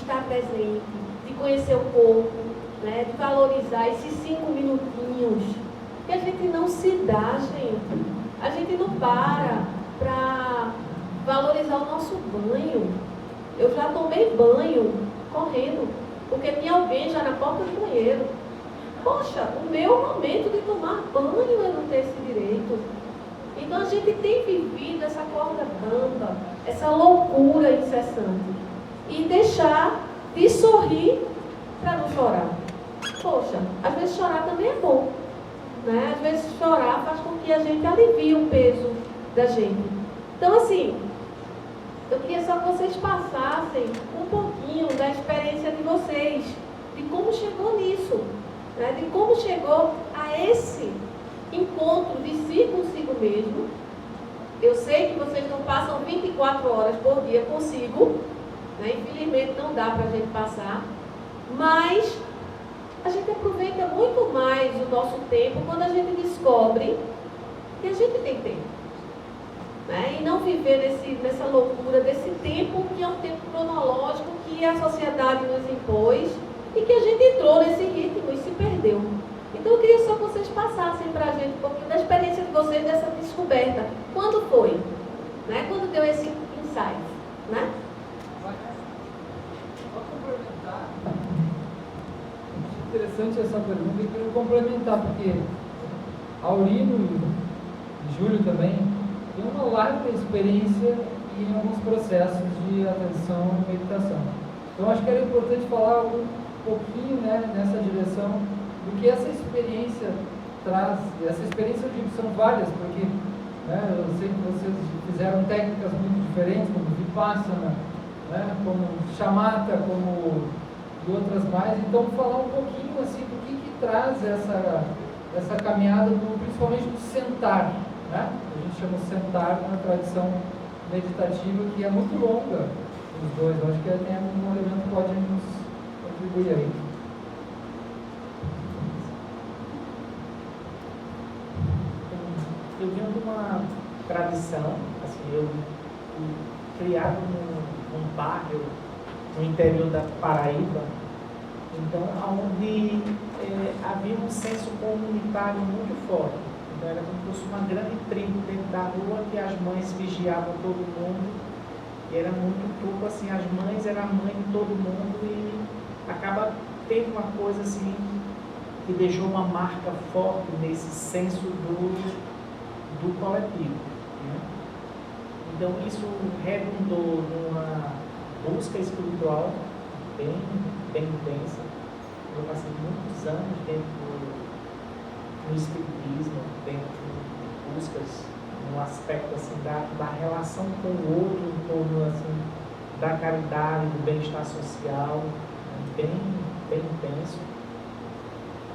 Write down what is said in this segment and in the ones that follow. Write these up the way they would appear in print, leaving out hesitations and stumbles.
estar presente, de conhecer o corpo, né, de valorizar esses 5 minutinhos, que a gente não se dá, gente. A gente não para valorizar o nosso banho. Eu já tomei banho correndo, porque tinha alguém já na porta do banheiro. Poxa, o meu momento de tomar banho eu não tenho esse direito. Então a gente tem vivido essa corda bamba, essa loucura incessante. E deixar de sorrir para não chorar. Poxa, às vezes chorar também é bom, né? Às vezes chorar faz com que a gente alivie o peso da gente. Então assim, eu queria só que vocês passassem um pouquinho da experiência de vocês, de como chegou nisso, né? De como chegou a esse encontro de si consigo mesmo. Eu sei que vocês não passam 24 horas por dia consigo, né? Infelizmente não dá para a gente passar, mas a gente aproveita muito mais o nosso tempo quando a gente descobre que a gente tem tempo, né? E não viver nessa loucura desse tempo que é um tempo cronológico que a sociedade nos impôs e que a gente entrou nesse ritmo e se perdeu. Então eu queria só que vocês passassem para a gente um pouquinho da experiência de vocês dessa descoberta. Quando foi? Né? Quando deu esse insight? Né? Vou complementar. Interessante essa pergunta e quero complementar, porque Aurino e Júlio também têm uma larga experiência em alguns processos de atenção e meditação. Então acho que era importante falar um pouquinho, né, nessa direção do que essa experiência traz. Essa experiência, eu digo, são várias, porque né, eu sei que vocês fizeram técnicas muito diferentes, como Vipassana, né, como Shamatha, como e outras mais. Então, falar um pouquinho assim do que traz essa caminhada, principalmente do sentar, né? A gente chama de sentar na tradição meditativa, que é muito longa, os dois. Eu acho que tem um elemento que pode nos contribuir aí. Eu venho de uma tradição, assim, eu fui criado num bairro no interior da Paraíba, então, onde havia um senso comunitário muito forte. Então, era como se fosse uma grande tribo dentro da rua, que as mães vigiavam todo mundo, e era muito pouco assim, as mães eram a mãe de todo mundo, e acaba tendo uma coisa assim, que deixou uma marca forte nesse senso do coletivo, né? Então, isso redundou numa busca espiritual bem intensa. Eu passei muitos anos dentro do espiritismo, dentro de buscas no aspecto assim, da relação com o outro, em torno assim, da caridade, do bem-estar social, bem intenso.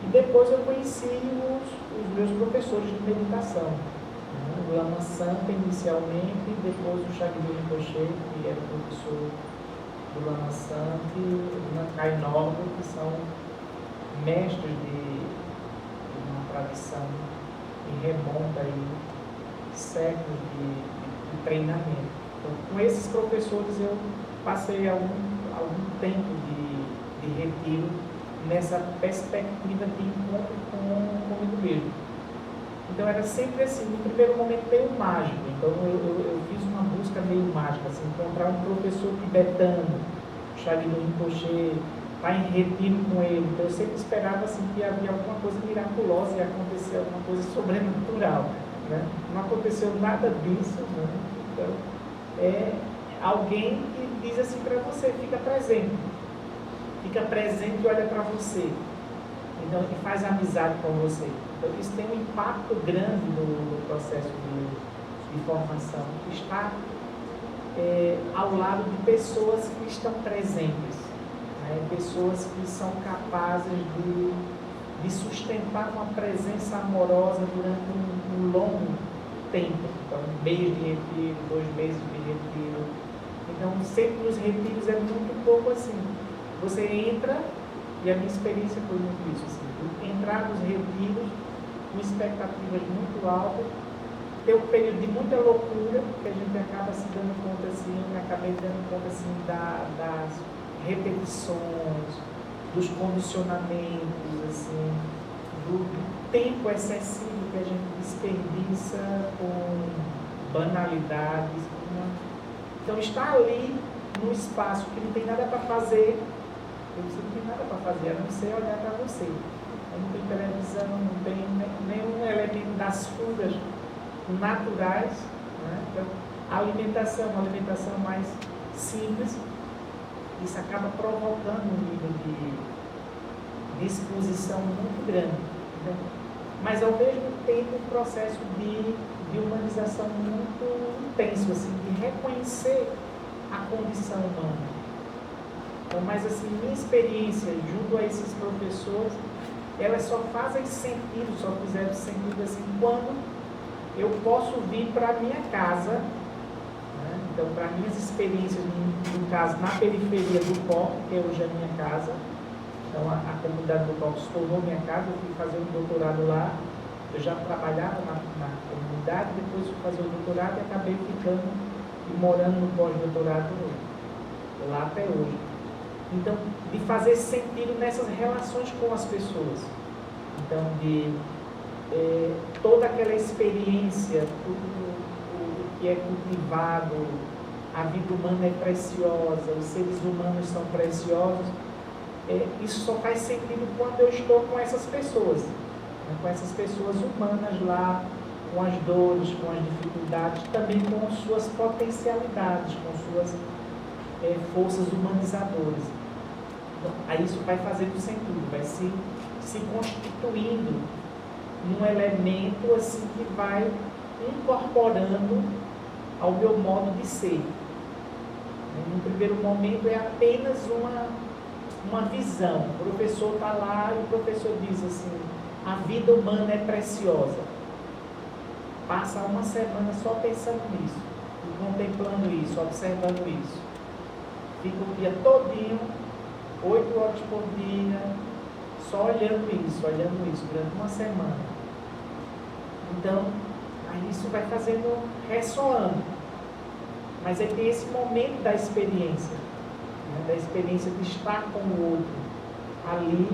E depois eu conheci os meus professores de meditação, né? O Lama Santa inicialmente, depois o Shagyu Rinpoche, que era professor do Lama Santa, e o Nankai Nordo, que são mestres de uma tradição que remonta aí séculos de treinamento. Então, com esses professores eu passei algum tempo de retiro nessa perspectiva de encontro comigo mesmo. Então era sempre assim, no primeiro momento meio mágico. Então eu fiz uma busca meio mágica, assim, encontrar um professor tibetano, Shagyu Rinpoche, estar em retiro com ele. Então eu sempre esperava assim, que havia alguma coisa miraculosa e acontecer alguma coisa sobrenatural, né? Não aconteceu nada disso, né? Então é alguém que diz assim para você, fica presente e olha para você, então que faz amizade com você. Então isso tem um impacto grande no processo de formação, que está ao lado de pessoas que estão presentes, né? Pessoas que são capazes de sustentar uma presença amorosa durante um longo tempo. Então, um mês de retiro, 2 meses de retiro. Então, sempre nos retiros é muito pouco assim. Você entra, e a minha experiência foi muito isso, assim, entrar nos retiros com expectativas muito altas, ter um período de muita loucura, que a gente acaba se dando conta assim, acabei dando conta assim das repetições, dos condicionamentos, assim, do tempo excessivo que a gente desperdiça com banalidades. Então, estar ali num espaço que não tem nada para fazer, eu não tem nada para fazer, a não ser olhar para você. Não tem televisão, não tem nenhum elemento das fugas naturais, né? Então, a alimentação, uma alimentação mais simples, isso acaba provocando um nível de exposição muito grande. Né? Mas, ao mesmo tempo, um processo de humanização muito intenso, assim, de reconhecer a condição humana. Então, mas, assim, minha experiência junto a esses professores, elas só fazem sentido, só fizeram sentido, assim, quando eu posso vir para a minha casa, né? Então, para minhas experiências, no caso, na periferia do POC, que é hoje a minha casa. Então, a comunidade do POC se tornou minha casa, eu fui fazer um doutorado lá, eu já trabalhava na comunidade, depois fui fazer o doutorado e acabei ficando e morando no pós-doutorado lá até hoje. Então, de fazer sentido nessas relações com as pessoas. Então, de toda aquela experiência, tudo que é cultivado, a vida humana é preciosa, os seres humanos são preciosos, isso só faz sentido quando eu estou com essas pessoas, né? Com essas pessoas humanas lá, com as dores, com as dificuldades, também com as suas potencialidades, com suas forças humanizadoras. Então, aí isso vai fazendo sentido, vai se constituindo num elemento assim que vai incorporando ao meu modo de ser. No primeiro momento é apenas uma visão. O professor está lá e o professor diz assim, a vida humana é preciosa. Passa uma semana só pensando nisso, contemplando isso, observando isso. Fica o dia todinho, 8 horas por dia, só olhando isso, durante uma semana. Então, aí isso vai fazendo, ressoando. Mas é ter esse momento da experiência, né? Da experiência de estar com o outro ali,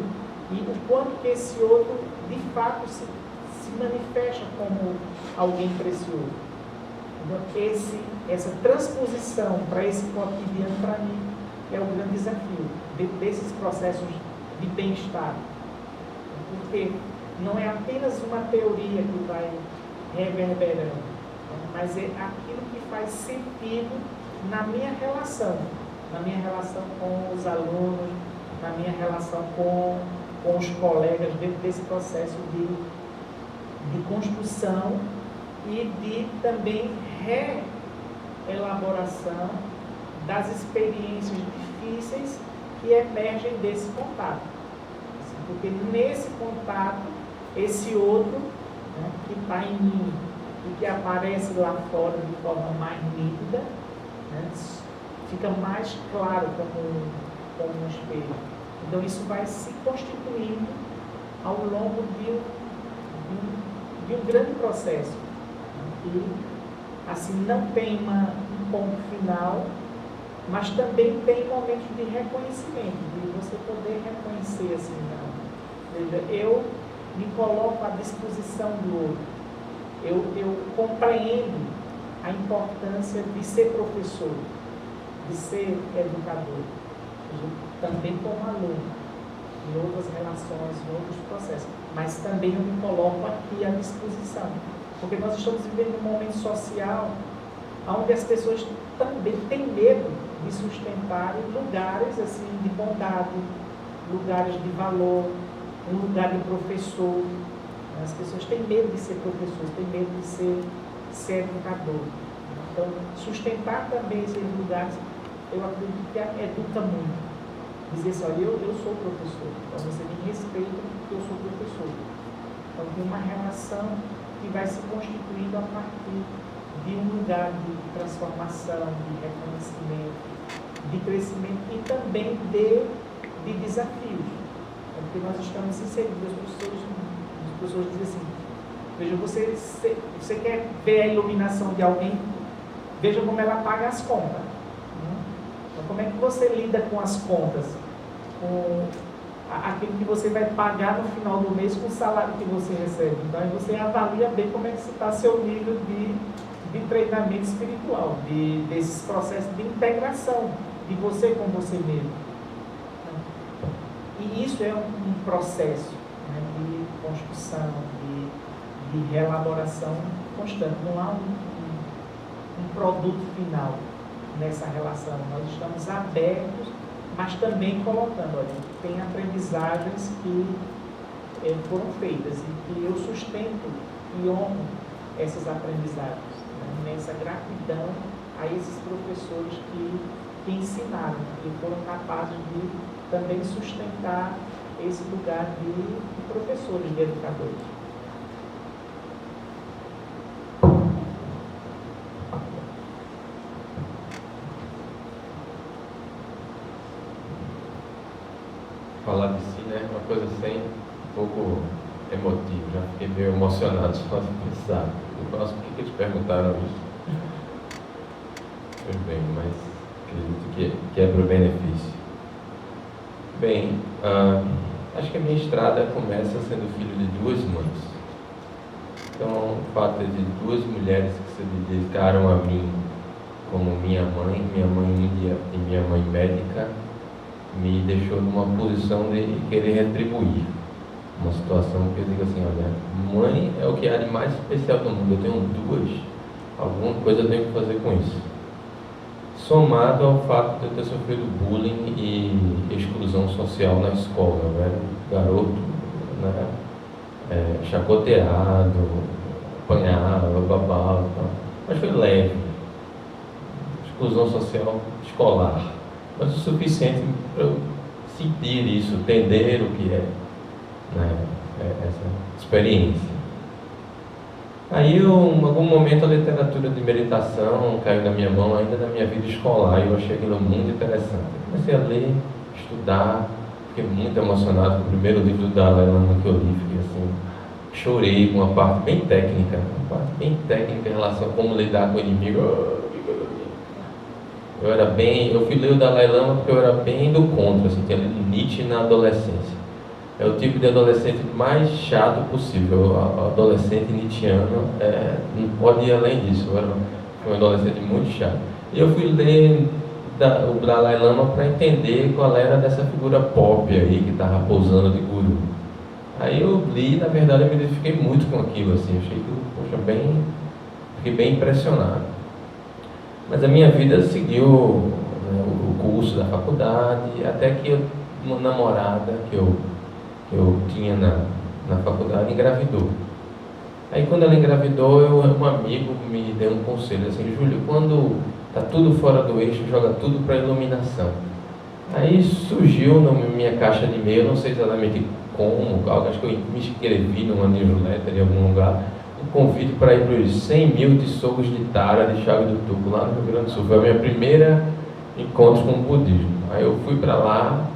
e o quanto que esse outro, de fato, se manifesta como alguém precioso. Então, essa transposição para esse cotidiano, para mim, é o grande desafio desses processos de bem-estar. Porque não é apenas uma teoria que vai reverberando, mas é aquilo que faz sentido na minha relação com os alunos, na minha relação com os colegas, dentro desse processo de construção e de também reelaboração das experiências difíceis que emergem desse contato. Porque nesse contato, esse outro, né, que está em mim e que aparece lá fora de forma mais nítida, né, fica mais claro como um espelho. Então isso vai se constituindo ao longo de um grande processo. E assim não tem um ponto final, mas também tem momentos de reconhecimento, de você poder reconhecer assim, não. Veja, eu me coloco à disposição do outro. Eu compreendo a importância de ser professor, de ser educador, também como aluno, em outras relações, em outros processos, mas também eu me coloco aqui à disposição, porque nós estamos vivendo um momento social onde as pessoas também têm medo de sustentarem lugares assim, de bondade, lugares de valor, um lugar de professor. As pessoas têm medo de ser professores, têm medo de ser educador. Então, sustentar também esses lugares, eu acredito que educa muito. Dizer assim, olha, eu sou professor, então você me respeita porque eu sou professor. Então, tem uma relação que vai se constituindo a partir de um lugar de transformação, de reconhecimento, de crescimento e também de desafios. Porque nós estamos inseridos, as pessoas dizem assim, veja, você quer ver a iluminação de alguém, veja como ela paga as contas. Então, como é que você lida com as contas? Com aquilo que você vai pagar no final do mês com o salário que você recebe. Então, aí você avalia bem como é que está seu nível de treinamento espiritual, desses processos de integração de você com você mesmo. E isso é um processo, né, de construção, de reelaboração constante. Não há um produto final nessa relação. Nós estamos abertos, mas também colocando, olha, tem aprendizagens que foram feitas e que eu sustento e honro essas aprendizagens, né, nessa gratidão a esses professores que ensinaram, que foram capazes de também sustentar esse lugar de professores, de educadores. Falar de si, né? Uma coisa assim, um pouco emotivo, já fiquei meio emocionado só de pensar. Nossa, por que eles perguntaram isso? Pois bem, mas acredito que é para o benefício. Bem, acho que a minha estrada começa sendo filho de duas mães. Então, o fato de duas mulheres que se dedicaram a mim, como minha mãe índia e minha mãe médica, me deixou numa posição de querer retribuir. Uma situação que eu digo assim, olha, mãe é o que há de mais especial do mundo, eu tenho duas, alguma coisa eu tenho que fazer com isso. Somado ao fato de eu ter sofrido bullying e exclusão social na escola, eu era garoto, né, chacoteado, apanhava, babava, mas foi leve. Exclusão social escolar, mas o suficiente para eu sentir isso, entender o que é, né, essa experiência. Aí, em algum momento, a literatura de meditação caiu na minha mão, ainda na minha vida escolar, e eu achei aquilo muito interessante. Comecei a ler, estudar, fiquei muito emocionado com o primeiro livro do Dalai Lama que eu li, fiquei assim, chorei com uma parte bem técnica em relação a como lidar com o inimigo. Eu fui ler o Dalai Lama porque eu era bem do contra, assim, tinha lido Nietzsche na adolescência. É o tipo de adolescente mais chato possível. O adolescente nietzschiano não pode ir além disso. Eu era um adolescente muito chato. E eu fui ler o Dalai Lama para entender qual era dessa figura pop aí que estava pousando de guru. Aí eu li, na verdade, eu me identifiquei muito com aquilo, assim. Achei que, fiquei bem impressionado. Mas a minha vida seguiu, né, o curso da faculdade, até que uma namorada que eu tinha na faculdade engravidou. Aí quando ela engravidou, um amigo me deu um conselho assim, Júlio, quando está tudo fora do eixo, joga tudo para iluminação. Aí surgiu na minha caixa de e-mail, não sei exatamente como, acho que eu me inscrevi numa newsletter em algum lugar, um convite para ir para os 100 mil tissogos de Tara de Chave do Tuco, lá no Rio Grande do Sul. Foi a minha primeira encontro com o budismo. Aí eu fui para lá,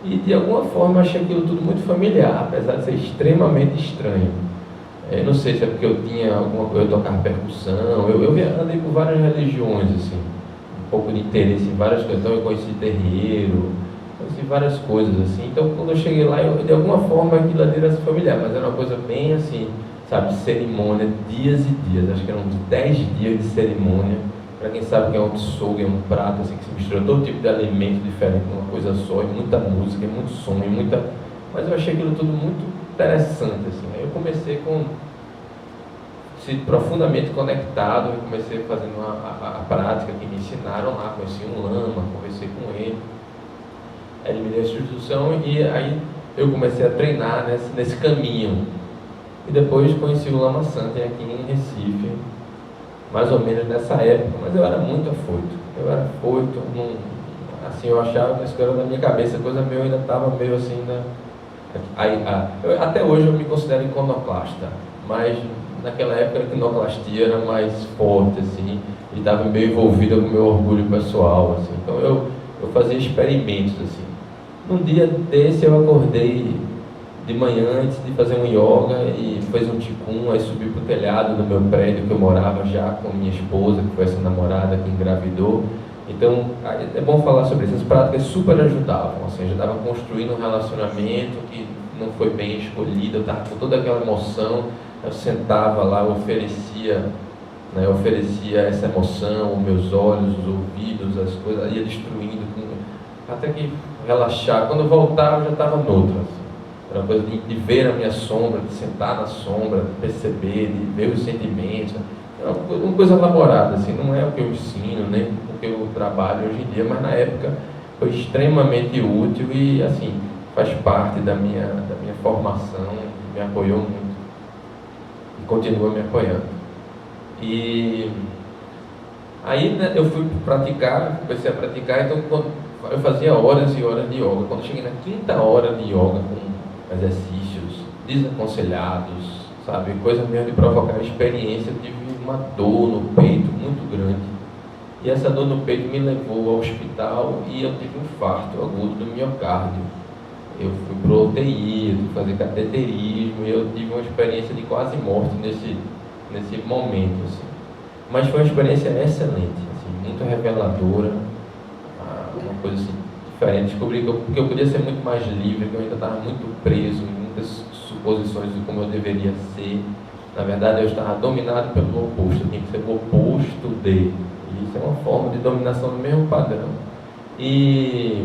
e de alguma forma achei aquilo tudo muito familiar, apesar de ser extremamente estranho. Não sei se é porque eu tinha alguma coisa, eu tocava percussão, eu andei por várias religiões, assim, um pouco de interesse em várias coisas. Então eu conheci terreiro, conheci várias coisas, assim. Então quando eu cheguei lá, de alguma forma aquilo ali era familiar, mas era uma coisa bem assim, sabe, cerimônia, dias e dias, acho que eram 10 dias de cerimônia. Para quem sabe que é um tsugi, é um prato assim, que se mistura todo tipo de alimento diferente numa coisa só, e muita música, e muito som, e muita... Mas eu achei aquilo tudo muito interessante, assim. Aí eu comecei profundamente conectado, eu comecei fazendo a prática que me ensinaram lá, conheci um lama, conversei com ele, ele me deu essa instrução, e aí eu comecei a treinar nesse caminho. E depois conheci o Lama Santen aqui em Recife, mais ou menos nessa época, mas eu era muito afoito. Assim, eu achava que isso era da minha cabeça, a coisa meio ainda estava meio assim, até hoje eu me considero iconoclasta, mas naquela época a iconoclastia era mais forte, assim, e estava meio envolvida com o meu orgulho pessoal, assim. Então eu fazia experimentos, assim. Num dia desse eu acordei de manhã antes de fazer um yoga e fez um ticum, aí subi para o telhado do meu prédio que eu morava já com minha esposa, que foi essa namorada que engravidou, Então, é bom falar sobre essas práticas, super ajudavam, assim, eu já estava construindo um relacionamento que não foi bem escolhido, eu estava com toda aquela emoção, eu sentava lá, eu oferecia essa emoção, os meus olhos, os ouvidos, as coisas, ia destruindo, até que relaxar. Quando eu voltava, eu já estava noutra. Assim. Era uma coisa de ver a minha sombra, de sentar na sombra, de perceber, de ver os sentimentos. É uma coisa elaborada, assim, não é o que eu ensino, nem o que eu trabalho hoje em dia, mas na época foi extremamente útil e, assim, faz parte da minha formação, me apoiou muito e continua me apoiando. E aí, né, eu fui praticar, comecei a praticar, então eu fazia horas e horas de yoga. Quando eu cheguei na 5ª hora de yoga, com exercícios desaconselhados, sabe, coisa mesmo de provocar experiência, eu tive uma dor no peito muito grande. E essa dor no peito me levou ao hospital e eu tive um infarto agudo do miocárdio. Eu fui para o UTI, eu tive que fazer cateterismo e eu tive uma experiência de quase morte nesse momento, assim. Mas foi uma experiência excelente, assim, muito reveladora, uma coisa assim, diferente. Descobri que eu podia ser muito mais livre, que eu ainda estava muito preso em muitas suposições de como eu deveria ser. Na verdade, eu estava dominado pelo oposto, eu tinha que ser o oposto de. E isso é uma forma de dominação do mesmo padrão. E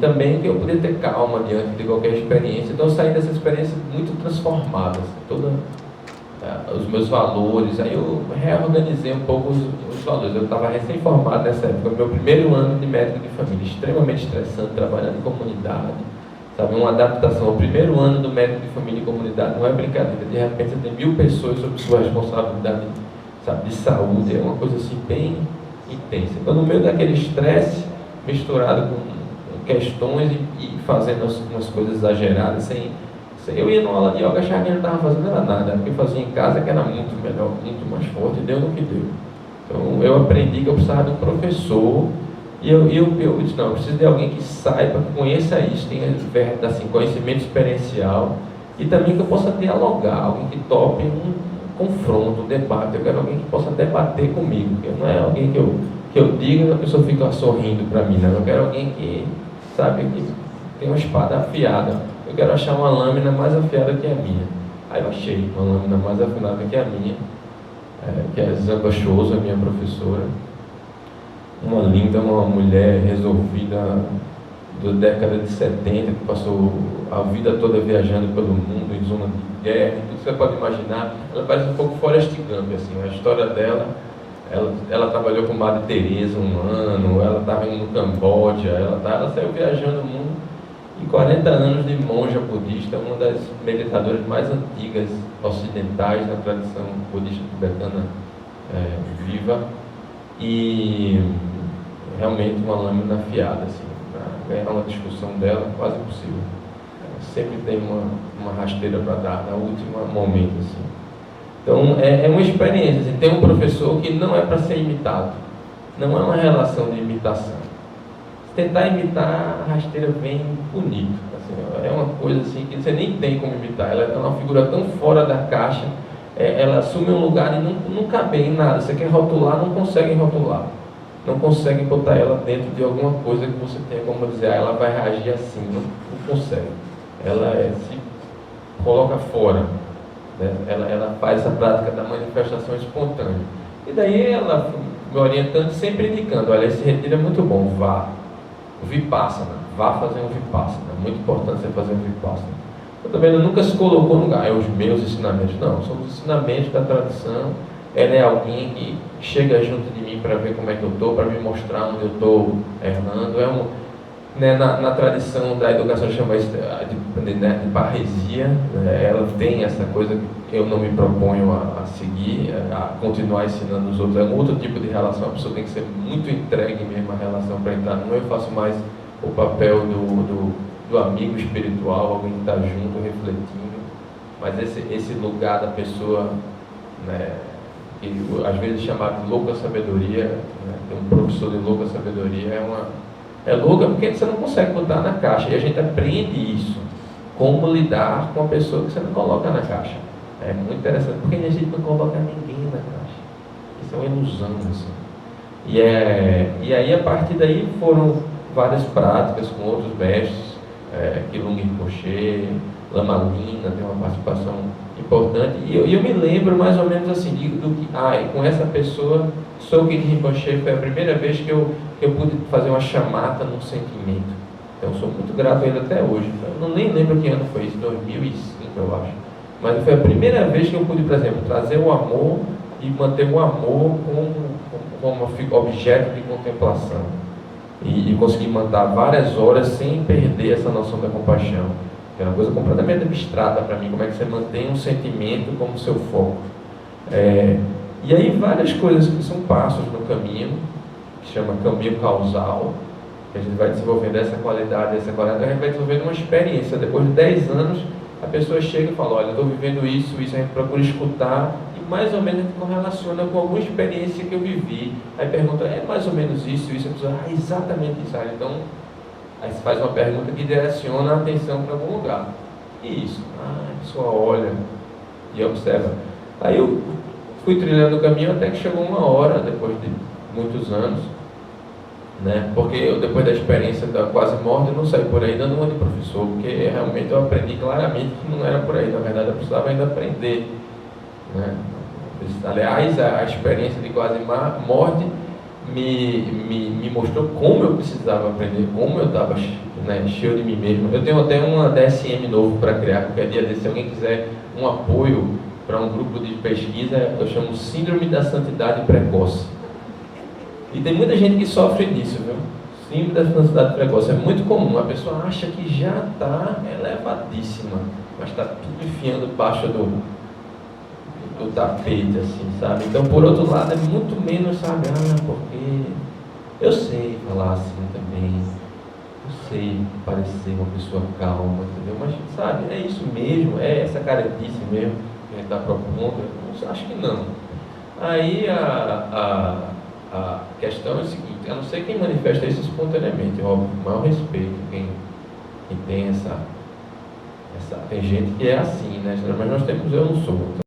também que eu podia ter calma diante de qualquer experiência. Então eu saí dessa experiência muito transformada, assim, os meus valores. Aí eu reorganizei um pouco os valores. Eu estava recém-formado nessa época, meu primeiro ano de médico de família, extremamente estressante, trabalhando em comunidade, sabe, uma adaptação. O primeiro ano do médico de família e comunidade não é brincadeira. De repente você tem 1000 pessoas sob sua responsabilidade, sabe, de saúde, é uma coisa assim bem intensa. Então, no meio daquele estresse misturado com questões e fazendo umas coisas exageradas, sem eu ia numa aula de yoga, achava que não estava fazendo nada, porque eu fazia em casa, que era muito melhor, muito mais forte, e deu no que deu. Então eu aprendi que eu precisava de um professor, e eu disse, não, eu preciso de alguém que saiba, que conheça isso, tenha assim, conhecimento experiencial, e também que eu possa dialogar, alguém que tope um confronto, um debate. Eu quero alguém que possa debater comigo, porque não é alguém que eu diga e a pessoa fica sorrindo para mim, não. Eu quero alguém que, sabe, que tem uma espada afiada. Eu quero achar uma lâmina mais afiada que a minha. Aí eu achei uma lâmina mais afiada que a minha, que é a Zamba Shoso, a minha professora. Uma linda, uma mulher resolvida da década de 70, que passou a vida toda viajando pelo mundo, em zona de guerra, tudo que você pode imaginar. Ela parece um pouco Forrest Gump, assim, a história dela. Ela trabalhou com Madre Teresa um ano, ela estava indo no Camboja, ela saiu viajando o mundo. E 40 anos de monja budista, uma das meditadoras mais antigas ocidentais na tradição budista tibetana viva, e realmente uma lâmina afiada, assim, para ganhar uma discussão dela, quase impossível. Sempre tem uma rasteira para dar no último momento, assim. Então é uma experiência, assim. Tem um professor que não é para ser imitado, não é uma relação de imitação. Tentar imitar, a rasteira vem bonito, assim, é uma coisa assim que você nem tem como imitar. Ela é uma figura tão fora da caixa, ela assume um lugar e não cabe em nada. Você quer rotular, não consegue rotular, não consegue botar ela dentro de alguma coisa que você tenha como dizer, ela vai reagir assim, não consegue. Ela se coloca fora, né? Ela faz essa prática da manifestação espontânea. E daí ela me orientando, sempre indicando, olha, esse retiro é muito bom, vá. O Vipassana, vá fazer um Vipassana, é muito importante você fazer um Vipassana. Eu também nunca se colocou no lugar, os meus ensinamentos, não, são os ensinamentos da tradição. Ela é alguém que chega junto de mim para ver como é que eu estou, para me mostrar onde eu estou errando. Na tradição da educação chama isso de parresia, né? Ela tem essa coisa que eu não me proponho a seguir, a continuar ensinando os outros. É um outro tipo de relação, a pessoa tem que ser muito entregue mesmo à relação para entrar numa. Eu faço mais o papel do amigo espiritual, alguém que está junto, refletindo. Mas esse lugar da pessoa, né, que às vezes é chamado de louca sabedoria, né? Tem um professor de louca sabedoria, é louca porque você não consegue botar na caixa, e a gente aprende isso, como lidar com a pessoa que você não coloca na caixa. É muito interessante, porque a gente não coloca ninguém na caixa, isso é uma ilusão, assim. E aí, a partir daí, foram várias práticas com outros mestres, Kilung Rinpoche, Lama Lina, tem uma participação importante. E eu me lembro mais ou menos assim, com essa pessoa, Sogyal Rinpoche, foi a primeira vez que eu pude fazer uma chamata num sentimento. Então, eu sou muito grato a ele até hoje. Eu nem lembro que ano foi isso, 2005, eu acho. Mas foi a primeira vez que eu pude, por exemplo, trazer o amor e manter o amor como objeto de contemplação. E conseguir manter várias horas sem perder essa noção da compaixão. É uma coisa completamente abstrata para mim, como é que você mantém um sentimento como seu foco. E aí várias coisas que são passos no caminho, que se chama caminho causal, que a gente vai desenvolvendo essa qualidade, a gente vai desenvolvendo uma experiência. Depois de 10 anos, a pessoa chega e fala, olha, eu estou vivendo isso, a gente procura escutar, e mais ou menos a gente correlaciona com alguma experiência que eu vivi. Aí pergunta, é mais ou menos isso, a pessoa, exatamente isso. Então, aí você faz uma pergunta que direciona a atenção para algum lugar. E isso? A pessoa olha e observa. Aí eu fui trilhando o caminho até que chegou uma hora, depois de muitos anos, né? Porque eu, depois da experiência da quase morte, eu não saí por aí dando uma de professor, porque realmente eu aprendi claramente que não era por aí. Na verdade, eu precisava ainda aprender, né? Aliás, a experiência de quase morte me mostrou como eu precisava aprender, como eu estava, né, cheio de mim mesmo. Eu tenho até uma DSM novo para criar, qualquer dia desse, se alguém quiser um apoio para um grupo de pesquisa, eu chamo Síndrome da Santidade Precoce. E tem muita gente que sofre disso, viu? Síndrome da Santidade Precoce é muito comum. A pessoa acha que já está elevadíssima, mas está tudo enfiando debaixo do tapete, assim, sabe? Então, por outro lado, é muito menos, sabe? Porque eu sei falar assim também, eu sei parecer uma pessoa calma, entendeu? Mas, sabe, é isso mesmo, é essa caretice mesmo que a gente está propondo? Eu acho que não. Aí a questão é a seguinte, a não ser quem manifesta isso espontaneamente, óbvio, com o maior respeito, quem tem essa... Tem gente que é assim, né? Mas nós temos, eu não sou.